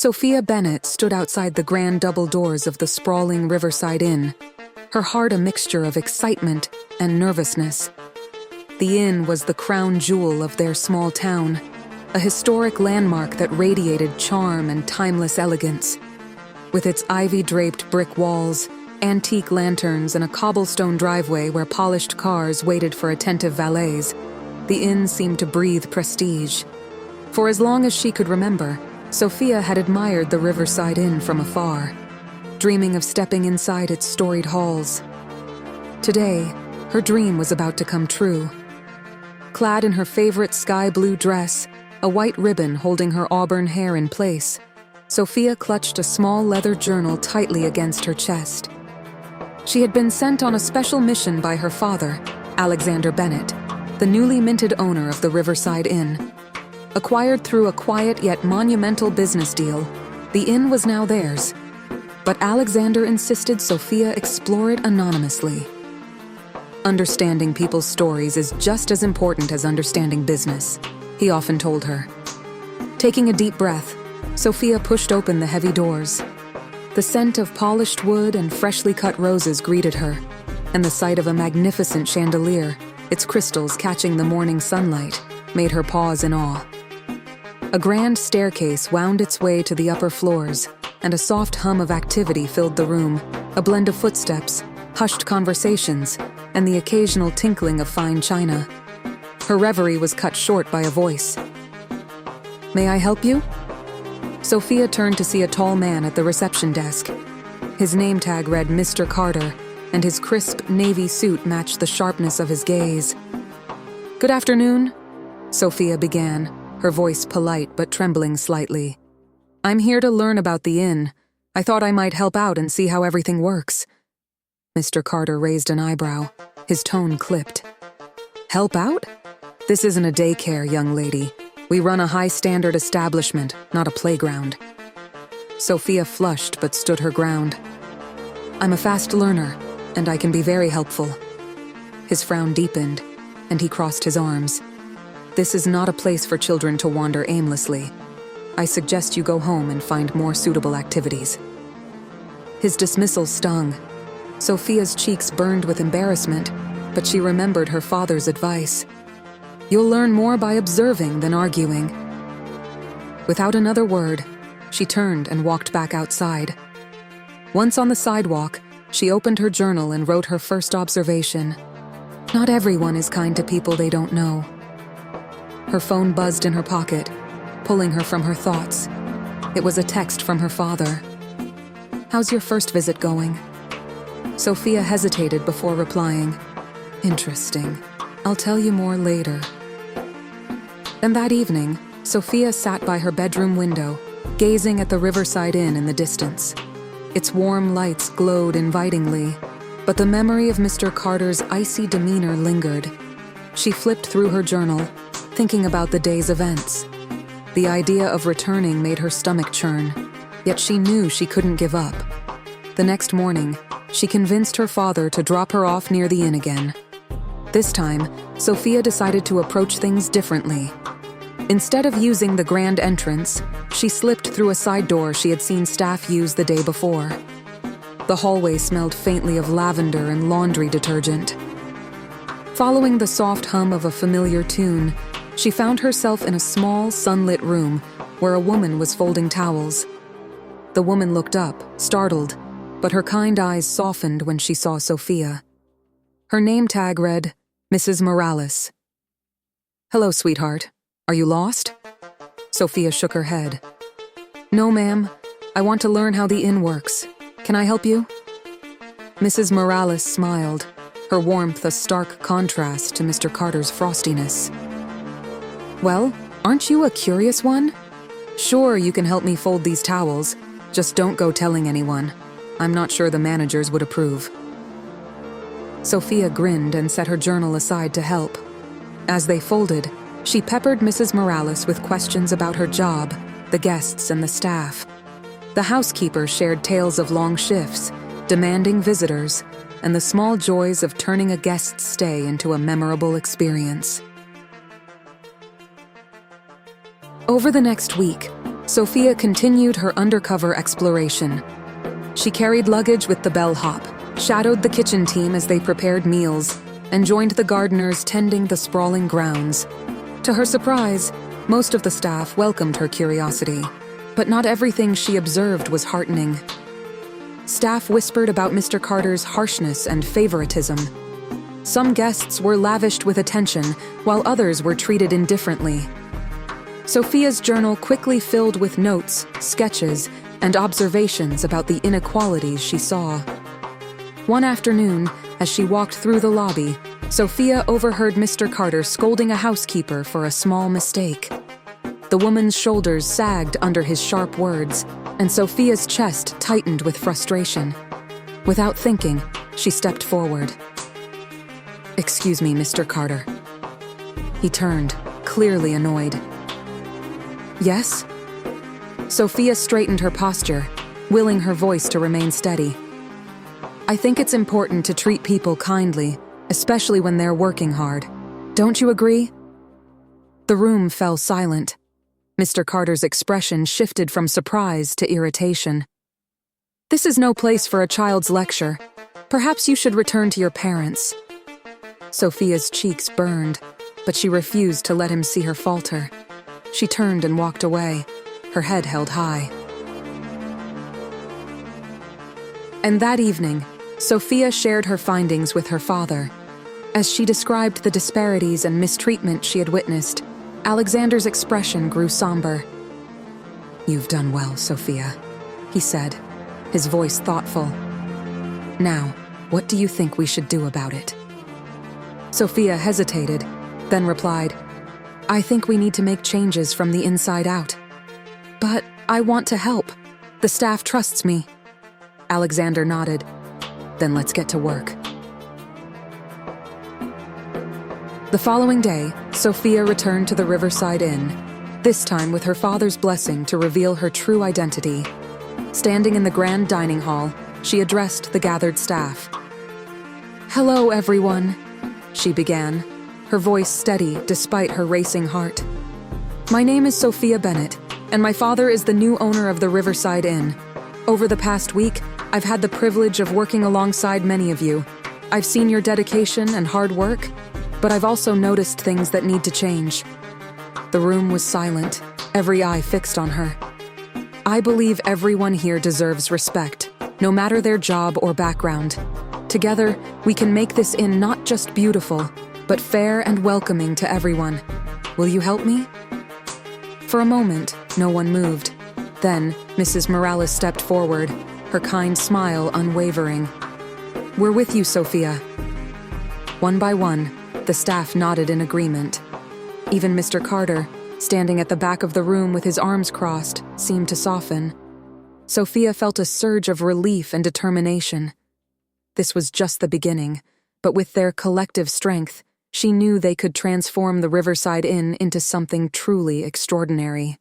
Sophia Bennett stood outside the grand double doors of the sprawling Riverside Inn, her heart a mixture of excitement and nervousness. The inn was the crown jewel of their small town, a historic landmark that radiated charm and timeless elegance. With its ivy-draped brick walls, antique lanterns, and a cobblestone driveway where polished cars waited for attentive valets, the inn seemed to breathe prestige. For as long as she could remember, Sophia had admired the Riverside Inn from afar, dreaming of stepping inside its storied halls. Today, her dream was about to come true. Clad in her favorite sky blue dress, a white ribbon holding her auburn hair in place, Sophia clutched a small leather journal tightly against her chest. She had been sent on a special mission by her father, Alexander Bennett, the newly minted owner of the Riverside Inn. Acquired through a quiet yet monumental business deal, the inn was now theirs. But Alexander insisted Sophia explore it anonymously. Understanding people's stories is just as important as understanding business, he often told her. Taking a deep breath, Sophia pushed open the heavy doors. The scent of polished wood and freshly cut roses greeted her, and the sight of a magnificent chandelier, its crystals catching the morning sunlight, made her pause in awe. A grand staircase wound its way to the upper floors, and a soft hum of activity filled the room, a blend of footsteps, hushed conversations, and the occasional tinkling of fine china. Her reverie was cut short by a voice. "May I help you?" Sophia turned to see a tall man at the reception desk. His name tag read Mr. Carter, and his crisp navy suit matched the sharpness of his gaze. "Good afternoon," Sophia began, her voice polite but trembling slightly. "I'm here to learn about the inn. I thought I might help out and see how everything works." Mr. Carter raised an eyebrow, his tone clipped. "Help out? This isn't a daycare, young lady. We run a high-standard establishment, not a playground." Sophia flushed but stood her ground. "I'm a fast learner, and I can be very helpful." His frown deepened, and he crossed his arms. "This is not a place for children to wander aimlessly. I suggest you go home and find more suitable activities." His dismissal stung. Sophia's cheeks burned with embarrassment, but she remembered her father's advice. "You'll learn more by observing than arguing." Without another word, she turned and walked back outside. Once on the sidewalk, she opened her journal and wrote her first observation. Not everyone is kind to people they don't know. Her phone buzzed in her pocket, pulling her from her thoughts. It was a text from her father. "How's your first visit going?" Sophia hesitated before replying. "Interesting. I'll tell you more later." And that evening, Sophia sat by her bedroom window, gazing at the Riverside Inn in the distance. Its warm lights glowed invitingly, but the memory of Mr. Carter's icy demeanor lingered. She flipped through her journal, thinking about the day's events. The idea of returning made her stomach churn, yet she knew she couldn't give up. The next morning, she convinced her father to drop her off near the inn again. This time, Sophia decided to approach things differently. Instead of using the grand entrance, she slipped through a side door she had seen staff use the day before. The hallway smelled faintly of lavender and laundry detergent. Following the soft hum of a familiar tune, she found herself in a small, sunlit room where a woman was folding towels. The woman looked up, startled, but her kind eyes softened when she saw Sophia. Her name tag read, Mrs. Morales. "Hello, sweetheart. Are you lost?" Sophia shook her head. "No, ma'am. I want to learn how the inn works. Can I help you?" Mrs. Morales smiled, her warmth a stark contrast to Mr. Carter's frostiness. "Well, aren't you a curious one? Sure, you can help me fold these towels. Just don't go telling anyone. I'm not sure the managers would approve." Sophia grinned and set her journal aside to help. As they folded, she peppered Mrs. Morales with questions about her job, the guests, and the staff. The housekeeper shared tales of long shifts, demanding visitors, and the small joys of turning a guest's stay into a memorable experience. Over the next week, Sophia continued her undercover exploration. She carried luggage with the bellhop, shadowed the kitchen team as they prepared meals, and joined the gardeners tending the sprawling grounds. To her surprise, most of the staff welcomed her curiosity, but not everything she observed was heartening. Staff whispered about Mr. Carter's harshness and favoritism. Some guests were lavished with attention, while others were treated indifferently. Sophia's journal quickly filled with notes, sketches, and observations about the inequalities she saw. One afternoon, as she walked through the lobby, Sophia overheard Mr. Carter scolding a housekeeper for a small mistake. The woman's shoulders sagged under his sharp words, and Sophia's chest tightened with frustration. Without thinking, she stepped forward. "Excuse me, Mr. Carter." He turned, clearly annoyed. "Yes?" Sophia straightened her posture, willing her voice to remain steady. "I think it's important to treat people kindly, especially when they're working hard. Don't you agree?" The room fell silent. Mr. Carter's expression shifted from surprise to irritation. "This is no place for a child's lecture. Perhaps you should return to your parents." Sophia's cheeks burned, but she refused to let him see her falter. She turned and walked away, her head held high. And that evening, Sophia shared her findings with her father. As she described the disparities and mistreatment she had witnessed, Alexander's expression grew somber. "You've done well, Sophia," he said, his voice thoughtful. "Now, what do you think we should do about it?" Sophia hesitated, then replied, "I think we need to make changes from the inside out." "But I want to help. The staff trusts me." Alexander nodded. "Then let's get to work." The following day, Sophia returned to the Riverside Inn, this time with her father's blessing to reveal her true identity. Standing in the grand dining hall, she addressed the gathered staff. "Hello, everyone," she began, her voice steady despite her racing heart. "My name is Sophia Bennett, and my father is the new owner of the Riverside Inn. Over the past week, I've had the privilege of working alongside many of you. I've seen your dedication and hard work, but I've also noticed things that need to change." The room was silent, every eye fixed on her. "I believe everyone here deserves respect, no matter their job or background. Together, we can make this inn not just beautiful, but fair and welcoming to everyone. Will you help me?" For a moment, no one moved. Then, Mrs. Morales stepped forward, her kind smile unwavering. "We're with you, Sophia." One by one, the staff nodded in agreement. Even Mr. Carter, standing at the back of the room with his arms crossed, seemed to soften. Sophia felt a surge of relief and determination. This was just the beginning, but with their collective strength, she knew they could transform the Riverside Inn into something truly extraordinary.